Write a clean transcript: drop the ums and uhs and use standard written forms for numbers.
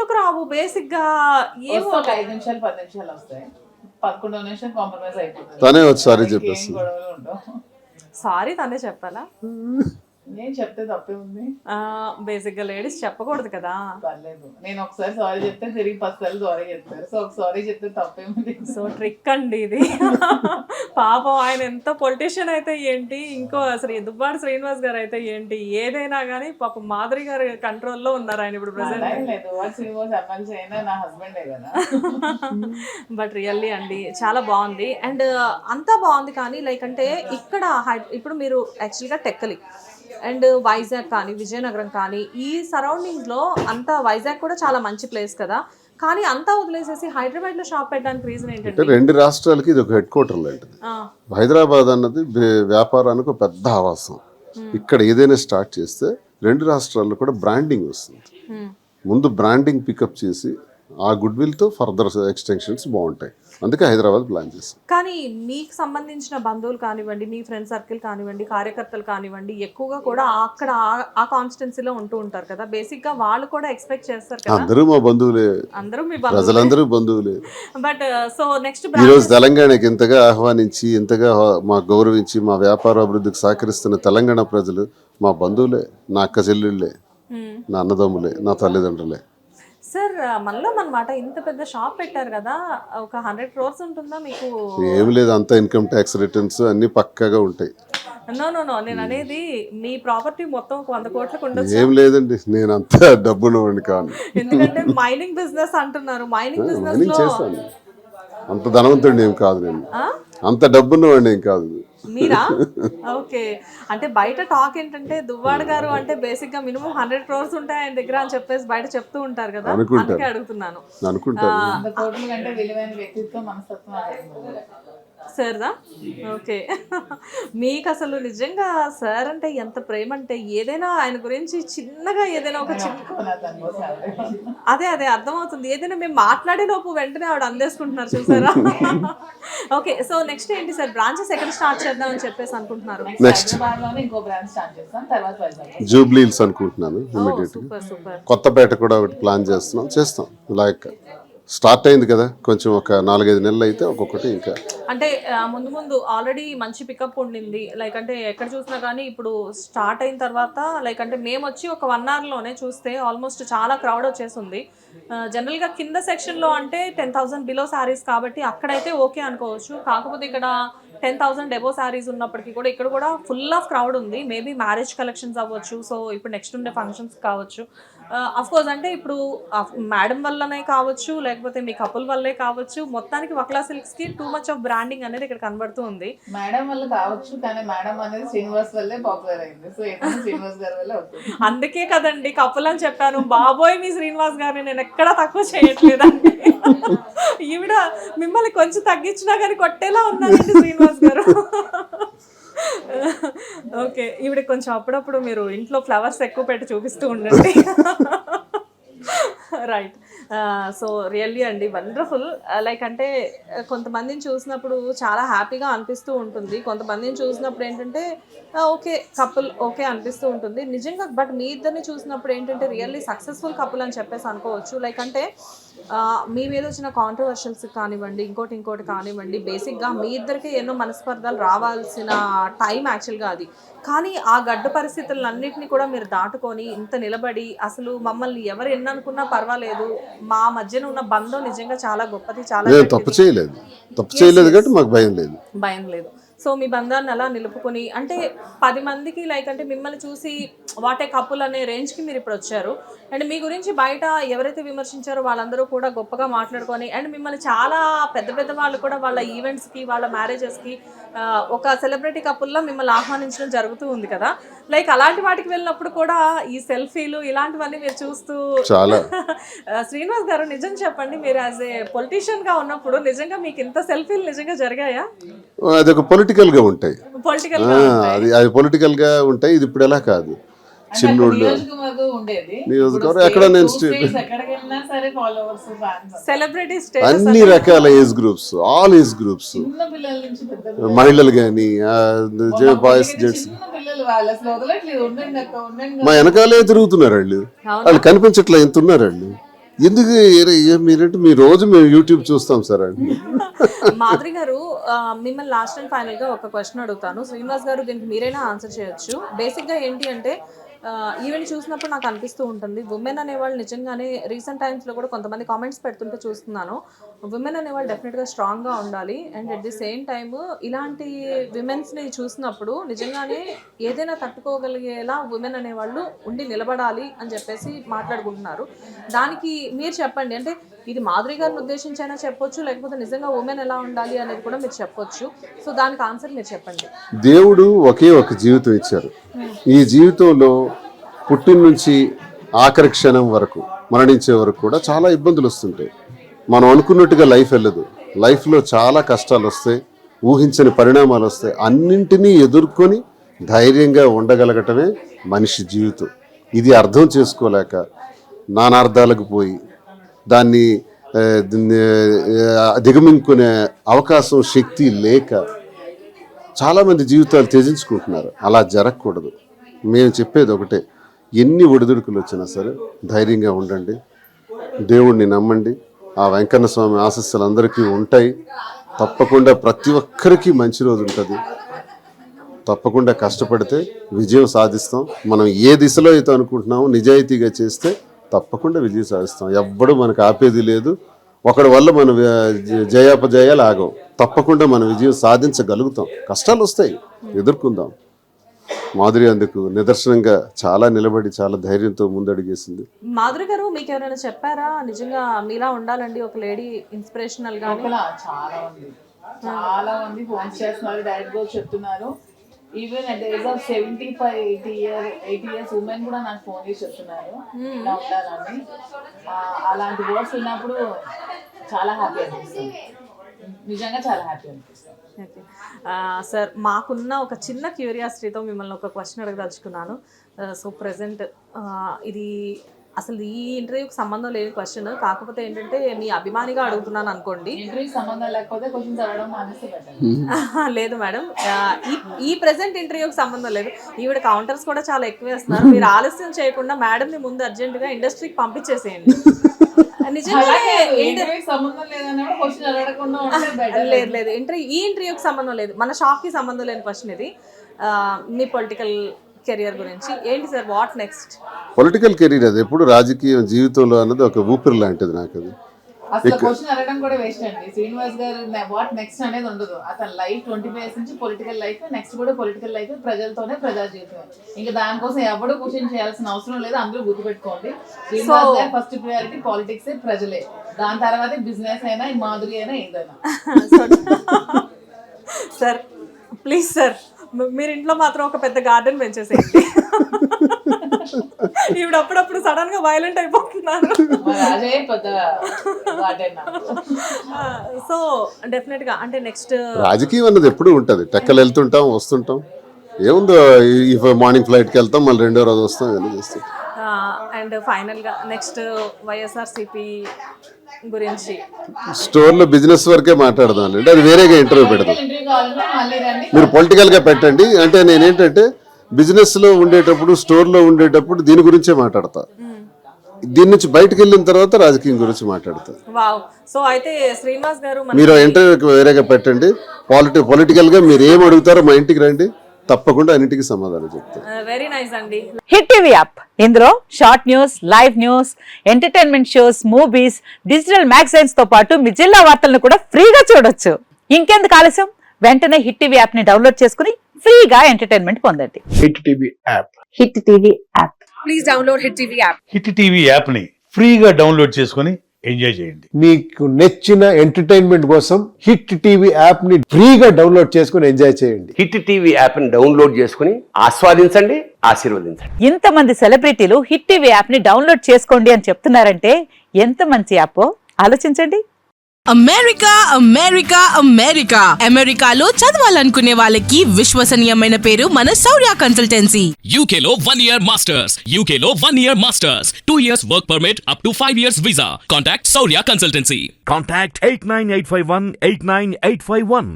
ఎందుకు రావు బేసిక్ గా? ఏమో 5 నిమిషాలు 10 నిమిషాలు వస్తాయి, 11వ నిమిషం కాంప్రమైజ్ అయిపోతుంది. తనే వచ్చి సారీ చెప్పేస్తుంది. గొడవలు ఉండవు. సారీ తనే చెప్పాలా? నేను చెప్తే తప్పే ఉంది. బేసిక్ గా లేడీస్ చెప్పకూడదు కదా. పర్లేదు, నేను ఒకసారి సారీ చెప్తే తిరిగి 10 సార్లు సారీ చెప్తారు. సో ఒక సారీ చెప్తే తప్పే ఉంది. సో ట్రిక్ అండి ఇది. పాపం ఆయన ఎంత పొలిటీషియన్ అయితే ఏంటి, ఇంకో దుబ్బాడు శ్రీనివాస్ గారు అయితే ఏంటి, ఏదైనా కానీ పాపం మాధురి గారి కంట్రోల్లో ఉన్నారు ఆయన ఇప్పుడు ప్రెసెంట్. లేదు, శ్రీనివాస్ ఎమ్మెల్సీ అయినా నా హస్బెండే కదా. బట్ రియల్లీ అండి చాలా బాగుంది. అండ్ అంతా బాగుంది, కానీ లైక్ అంటే ఇక్కడ ఇప్పుడు మీరు యాక్చువల్గా టెక్కలి అండ్ వైజాగ్ కానీ విజయనగరం కానీ ఈ సరౌండింగ్స్లో అంతా, వైజాగ్ కూడా చాలా మంచి ప్లేస్ కదా, కానీ అంతా వదిలేసేసి హైదరాబాద్లో షాప్ పెట్టడానికి రీజన్ ఏంటంటే 2 రాష్ట్రాలకి ఇది ఒక హెడ్ క్వార్టర్ లాంటిది. హైదరాబాద్ అన్నది వ్యాపారానికి ఒక పెద్ద ఆవాసం. ఇక్కడ ఏదైనా స్టార్ట్ చేస్తే 2 రాష్ట్రాల్లో కూడా బ్రాండింగ్ వస్తుంది. ముందు బ్రాండింగ్ పికప్ చేసి ఆ గుడ్ విల్తో ఫర్దర్ ఎక్స్టెన్షన్స్ బాగుంటాయి. అందుకే హైదరాబాద్ ప్లాన్ చేస్తాం. కానీ మీకు సంబంధించిన బంధువులు కానివ్వండి, మీ ఫ్రెండ్ సర్కిల్ కానివ్వండి, కార్యకర్తలు కానివ్వండి, ఎక్కువగా కూడా అక్కడ ఆ కాన్స్టిట్యున్సీలో ఉంటూ ఉంటారు కదా. బేసిక్ గా వాళ్ళు కూడా ఎక్స్పెక్ట్ చేస్తారు కదా. అందరూ మా బంధువులే, అందరూ మీ ప్రజలందరూ బంధువులే. బట్ సో నెక్స్ట్ ఈరోజు తెలంగాణకి ఇంతగా ఆహ్వానించి, ఇంతగా మా గౌరవించి, మా వ్యాపార అభివృద్ధికి సహకరిస్తున్న తెలంగాణ ప్రజలు మా బంధువులే, నా అక్క చెల్లెళ్ళే, నా అన్నదమ్ములే, నా తల్లిదండ్రులే. సార్ మనలో అన్నమాట, ఇంత పెద్ద షాప్ పెట్టారు కదా, ఒక 100 crores ఉంటుందా మీకు? ఏమి లేదు, అంతా ఇన్కమ్ ట్యాక్స్ రిటర్న్స్ అన్ని పక్కాగా ఉంటాయి. నో నేను అనేది మీ ప్రాపర్టీ మొత్తం 100 కోట్లకు ఉండొచ్చు. ఏం లేదండి, నేను అంత డబ్బున్నవాడిని కాను. ఎందుకంటే మైనింగ్ బిజినెస్ అంటున్నారు. మైనింగ్ బిజినెస్ లో చేస్తాను, అంత ధనవంతుడిని ఏం కాదు నేను, అంత డబ్బున్నవాడిని ఏం కాదు. మీరా? ఓకే. అంటే బయట టాక్ ఏంటంటే దువ్వాడ గారు అంటే బేసిక్ గా మినిమం 100 crores ఉంటాయి ఆయన దగ్గర అని చెప్పేసి బయట చెప్తూ ఉంటారు కదా, అందుకే అడుగుతున్నాను. కంటే విలువైన వ్యక్తిత్వం, మనస్తత్వం సార్దా? ఓకే. మీకు అసలు నిజంగా సార్ అంటే ఎంత ప్రేమ అంటే, ఏదైనా ఆయన గురించి చిన్నగా ఏదైనా ఒక అదే అర్థమవుతుంది. ఏదైనా మేము మాట్లాడే లోపు వెంటనే ఆవిడ అందేసుకుంటున్నారు, చూసారా? ఓకే. సో నెక్స్ట్ ఏంటి సార్, బ్రాంచెస్ ఎక్కడ స్టార్ట్ చేద్దాం అని చెప్పేసి అనుకుంటున్నారు? నెక్స్ట్ ఇంకో బ్రాంచ్ స్టార్ట్ చేస్తాం, తర్వాత జూబ్లీ హిల్స్ అనుకుంటున్నాను. సూపర్. కొత్తపేట కూడా ఒకటి ప్లాన్ చేస్తాం. లైక్ స్టార్ట్ అయింది కదా, కొంచెం ఒక 4-5 నెలలు అయితే ఒక్కొక్కటి ఇంకా అంటే ముందు ఆల్రెడీ మంచి పికప్ ఉండింది. లైక్ అంటే ఎక్కడ చూసినా కానీ ఇప్పుడు స్టార్ట్ అయిన తర్వాత లైక్ అంటే మేము వచ్చి ఒక 1 hourలోనే చూస్తే ఆల్మోస్ట్ చాలా క్రౌడ్ వచ్చేసింది. జనరల్గా కింద సెక్షన్లో అంటే 10,000 బిలో శారీస్ కాబట్టి అక్కడైతే ఓకే అనుకోవచ్చు. కాకపోతే ఇక్కడ 10,000 ఎబో శారీస్ ఉన్నప్పటికీ కూడా ఇక్కడ కూడా ఫుల్ ఆఫ్ క్రౌడ్ ఉంది. మేబీ మ్యారేజ్ కలెక్షన్స్ అవ్వచ్చు, సో ఇప్పుడు నెక్స్ట్ ఉండే ఫంక్షన్స్ కావచ్చు. అఫ్కోర్స్ అంటే ఇప్పుడు మేడం వల్లనే కావచ్చు, లేకపోతే మీ కపుల్ వల్లే కావచ్చు, మొత్తానికి వక్లా సిల్క్స్కి టూ మచ్ ఆఫ్ బ్రాండింగ్ అనేది ఇక్కడ కనబడుతూ ఉంది. మేడం వల్ల కావచ్చు, కానీ మేడం అనేది శ్రీనివాస్ వల్లే పాపులర్ అయింది. సో శ్రీనివాస్ గారి వల్ల అవుతుంది. అందుకే కదండి కపుల్ అని చెప్పాను. బాబోయ్ మీ శ్రీనివాస్ గారిని నేను ఎక్కడా తక్కువ చేయట్లేదండి. ఈవిడ మిమ్మల్ని కొంచెం తగ్గించినా కానీ కొట్టేలా ఉన్నారండి శ్రీనివాస్ గారు. ఓకే. ఈవిడ కొంచెం అప్పుడప్పుడు మీరు ఇంట్లో ఫ్లవర్స్ ఎక్కువ పెట్టి చూపిస్తూ ఉండండి. రైట్. సో రియల్లీ అండి వండర్ఫుల్. లైక్ అంటే కొంతమందిని చూసినప్పుడు చాలా హ్యాపీగా అనిపిస్తూ ఉంటుంది, కొంతమందిని చూసినప్పుడు ఏంటంటే ఓకే కపుల్ ఓకే అనిపిస్తూ ఉంటుంది నిజంగా. బట్ మీ ఇద్దరిని చూసినప్పుడు ఏంటంటే రియల్లీ సక్సెస్ఫుల్ కపుల్ అని చెప్పేసి అనుకోవచ్చు. లైక్ అంటే మీ మీద వచ్చిన కాంట్రవర్షియల్స్ కానివ్వండి, ఇంకోటి కానివ్వండి, బేసిక్గా మీ ఇద్దరికి ఎన్నో మనస్పర్ధలు రావాల్సిన టైం యాక్చువల్గా అది. కానీ ఆ గడ్డ పరిస్థితులన్నింటినీ కూడా మీరు దాటుకొని ఇంత నిలబడి అసలు మమ్మల్ని ఎవరు ఎన్ననుకున్నా పర్వాలేదు, మా మధ్యన ఉన్న బంధం నిజంగా చాలా గొప్పది, చాలా తప్పు చేయలేదు కాబట్టి మాకు భయం లేదు. సో మీ బంధాన్ని అలా నిలుపుకొని అంటే 10 మందికి లైక్ అంటే మిమ్మల్ని చూసి వాటే కపుల్ అనే రేంజ్కి మీరు ఇప్పుడు వచ్చారు. అండ్ మీ గురించి బయట ఎవరైతే విమర్శించారో వాళ్ళందరూ కూడా గొప్పగా మాట్లాడుకొని, అండ్ మిమ్మల్ని చాలా పెద్ద వాళ్ళు కూడా వాళ్ళ ఈవెంట్స్కి, వాళ్ళ మ్యారేజెస్కి ఒక సెలబ్రిటీ కపుల్లా మిమ్మల్ని ఆహ్వానించడం జరుగుతూ ఉంది కదా. లైక్ అలాంటి వాటికి వెళ్ళినప్పుడు కూడా ఈ సెల్ఫీలు ఇలాంటివన్నీ మీరు చూస్తూ చాలా శ్రీనివాస్ గారు నిజం చెప్పండి, మీరు యాజ్ ఏ పొలిటీషియన్ గా ఉన్నప్పుడు నిజంగా మీకు ఇంత సెల్ఫీలు నిజంగా జరిగాయా? అదొక పొలిటికల్ గా ఉంటాయి, అది పొలిటికల్ గా ఉంటాయి. ఇది ఇప్పుడు ఎలా కాదు, చిన్నోళ్ళు నియోజకవర్గం ఎక్కడ నేను సెలబ్రిటీస్ అన్ని రకాల age groups, all age groups, మహిళలు కానీ బాయ్స్ జెంట్స్ మా వెనకాలే తిరుగుతున్నారు. వాళ్ళు కనిపించట్లే, ఎంత ఉన్నారు వాళ్ళు. ఎందుకు మీరంటే మీ రోజు మేము యూట్యూబ్ చూస్తాం సార్ అండి. మాధురి గారు మిమ్మల్ని లాస్ట్ అండ్ ఫైనల్ గా ఒక క్వశ్చన్ అడుగుతాను. శ్రీనివాస్ గారు దీనికి మీరైనా ఆన్సర్ చేయొచ్చు. బేసిక్ గా ఏంటి అంటే ఈవెంట్ చూసినప్పుడు నాకు అనిపిస్తూ ఉంటుంది, ఉమెన్ అనేవాళ్ళు నిజంగానే రీసెంట్ టైమ్స్లో కూడా కొంతమంది కామెంట్స్ పెడుతుంటే చూస్తున్నాను, ఉమెన్ అనేవాళ్ళు డెఫినెట్గా స్ట్రాంగ్గా ఉండాలి. And at the same time ఇలాంటి విమెన్స్ని చూసినప్పుడు నిజంగానే ఏదైనా తట్టుకోగలిగేలా ఉమెన్ అనేవాళ్ళు ఉండి నిలబడాలి అని చెప్పేసి మాట్లాడుకుంటున్నారు. దానికి మీరు చెప్పండి, అంటే ఇది మాధురి గారిని ఉద్దేశించైనా చెప్పొచ్చు, లేకపోతే నిజంగా ఉమెన్ ఎలా ఉండాలి అనేది కూడా మీరు చెప్పొచ్చు. సో దానికి ఆన్సర్ మీరు చెప్పండి. దేవుడు ఒకే ఒక జీవితం ఇచ్చారు. ఈ జీవితంలో పుట్టిన నుంచి ఆఖరి క్షణం వరకు, మరణించే వరకు కూడా చాలా ఇబ్బందులు వస్తుంటాయి. మనం అనుకున్నట్టుగా లైఫ్ వెళ్ళదు. లైఫ్లో చాలా కష్టాలు వస్తాయి, ఊహించని పరిణామాలు వస్తాయి. అన్నింటినీ ఎదుర్కొని ధైర్యంగా ఉండగలగటమే మనిషి జీవితం. ఇది అర్థం చేసుకోలేక నానార్థాలకు పోయి దాన్ని దిగమింగుకునే అవకాశం, శక్తి లేక చాలామంది జీవితాలు త్యజించుకుంటున్నారు. అలా జరగకూడదు. మేము చెప్పేది ఒకటే, ఎన్ని ఒడిదుడుకులు వచ్చినా సరే ధైర్యంగా ఉండండి, దేవుణ్ణి నమ్మండి. ఆ వెంకన్న స్వామి ఆశీస్సులు అందరికీ ఉంటాయి. తప్పకుండా ప్రతి ఒక్కరికి మంచి రోజు ఉంటుంది. తప్పకుండా కష్టపడితే విజయం సాధిస్తాం. మనం ఏ దిశలో అయితే అనుకుంటున్నామో నిజాయితీగా చేస్తే తప్పకుండా విజయం సాధిస్తాం. ఎవ్వడూ మనకు ఆపేది లేదు. ఒకడి వల్ల మనం జయాపజయాలు ఆగవు. తప్పకుండా మనం విజయం సాధించగలుగుతాం. కష్టాలు వస్తాయి, ఎదుర్కొందాం. మాధురి అందుకు నిదర్శనంగా చాలా నిలబడి చాలా ధైర్యంతో ముందడుగేసింది. మాధురి గారు మీకు ఎవరైనా చెప్పారా నిజంగా మీలా ఉండాలండి ఒక లేడీ ఇన్స్పిరేషనల్ గా? చాలా మంది ఫోన్ చేస్తున్నారు, డైరెక్ట్ గా చెప్తున్నారు. Even at age of 75, 80 years women కూడా నాకు ఫోన్ చేసి చెప్తున్నారు ఇలా ఉండాలని. అలాంటి వర్డ్స్ విన్నప్పుడు చాలా హ్యాపీ అనిపిస్తుంది, నిజంగా చాలా హ్యాపీ అనిపిస్తుంది. సార్, మాకున్న ఒక చిన్న క్యూరియాసిటీతో మిమ్మల్ని ఒక క్వశ్చన్ అడగదలుచుకున్నాను. సో ప్రెసెంట్ ఇది అసలు ఈ ఇంటర్వ్యూకి సంబంధం లేని క్వశ్చన్, కాకపోతే ఏంటంటే మీ అభిమానిగా అడుగుతున్నాను అనుకోండి. ఇంటర్వ్యూకి సంబంధం లేకపోతే క్వశ్చన్ చదవడం మానేస్తే లేదు మేడం, ఈ ప్రెసెంట్ ఇంటర్వ్యూకి సంబంధం లేదు. ఈవిడ కౌంటర్స్ కూడా చాలా ఎక్కువ వేస్తున్నారు. మీరు ఆలస్యం చేయకుండా మేడంని ముందు అర్జెంటుగా ఇండస్ట్రీకి పంపించేసేయండి. లేదు, ఈ ఇంటర్వ్యూకి సంబంధం లేదు, మన షాప్ కి సంబంధం లేని క్వశ్చన్ ఇది. మీ పొలిటికల్ కెరియర్ గురించి ఏంటి sir? What next? Political career అది ఎప్పుడు రాజకీయ జీవితంలో అన్నది ఒక ఊపిరి లాంటిది నాకు. అది అసలు క్వశ్చన్ అడగడం కూడా వేస్ట్ అండి. శ్రీనివాస్ గారు వాట్ నెక్స్ట్ అనేది ఉండదు. అతని లైఫ్ 25 years నుంచి పొలిటికల్ లైఫ్, నెక్స్ట్ కూడా పొలిటికల్ లైఫ్, ప్రజలతోనే ప్రజా జీవితం. ఇంకా దానికోసం ఎవరు క్వశ్చన్ చేయాల్సిన అవసరం లేదు. అందరూ గుర్తుపెట్టుకోండి, శ్రీనివాస్ గారు ఫస్ట్ ప్రియారిటీ పాలిటిక్స్, ప్రజలే. దాని తర్వాత బిజినెస్ అయినా, మాధురి అయినా, ఏదైనా. సార్ ప్లీజ్ సార్, మీరు ఇంట్లో మాత్రం ఒక పెద్ద గార్డెన్ పెంచేసేయండి. ఇప్పుడు అప్పుడప్పుడు సడన్ గా వైలెంట్ అయిపోతున్నారు. సో డెఫినెట్ గా అంటే నెక్స్ట్ రాజకీయం అన్నది ఎప్పుడు ఉంటది. టెక్కలు వెళ్తుంటాం, వస్తుంటాం. ఏముందో, మార్నింగ్ ఫ్లైట్కి వెళ్తాం, మళ్ళీ రెండో రోజు వస్తాం, ఇలా చేస్తాం. అండ్ ఫైనల్ గా నెక్స్ట్ వైఎస్ఆర్సీపీ గురించి స్టోర్లో బిజినెస్ వరకే మాట్లాడదాం అండి, అది వేరేగా ఇంటర్వ్యూ పెడదాం. మీరు పొలిటికల్ గా పెట్టండి. అంటే నేనేంటంటే బిజినెస్ లో ఉండేటప్పుడు, స్టోర్ లో ఉండేటప్పుడు దీని గురించే మాట్లాడతా. దీని నుంచి బయటకు వెళ్ళిన తర్వాత రాజకీయం గురించి మాట్లాడతా. సో అయితే శ్రీనివాస్ గారు మీరు ఇంటర్వ్యూకి వేరేగా పెట్టండి. పొలిటికల్ గా మీరు ఏం అడుగుతారో మా ఇంటికి రండి, తప్పకుండా అన్నిటికీ సమాధానం చెప్తాను. వెరీ నైస్ అండి. హిట్ టీవీ యాప్, ఇందులో short news, live news, entertainment shows, movies, digital magazines తో పాటు మీ జిల్లా వార్తలను కూడా ఫ్రీగా చూడొచ్చు. ఇంకెందుకు ఆలస్యం, వెంటనే హిట్ టీవీ యాప్ ని డౌన్లోడ్ చేసుకుని ఫ్రీగా ఎంటర్టైన్మెంట్ పొందండి. Hit TV app, hit TV app, please download hit TV app. Hit TV app ని ఫ్రీగా డౌన్లోడ్ చేసుకుని ఎంజాయ్ చేయండి. మీకు నచ్చిన ఎంటర్టైన్మెంట్ కోసం హిట్ టీవీ యాప్ ని ఫ్రీగా డౌన్లోడ్ చేసుకుని ఎంజాయ్ చేయండి. హిట్ టీవీ యాప్ ని డౌన్లోడ్ చేసుకుని ఆస్వాదించండి, ఆశీర్వదించండి. ఇంతమంది సెలబ్రిటీలు హిట్ టీవీ యాప్ ని డౌన్లోడ్ చేసుకోండి అని చెప్తున్నారంటే ఎంత మంచి యాప్ ఆలోచించండి. అమెరికా అమెరికా అమెరికా అమెరికాలో చదవాలనుకునే వాళ్ళకి విశ్వసనీయమైన పేరు మన శౌర్య కన్సల్టెన్సీ. UK లో 1 year masters, UK లో 1 year masters, 2 years work permit up to 5 years visa. Contact Saurya Consultancy. Contact 89851 89851.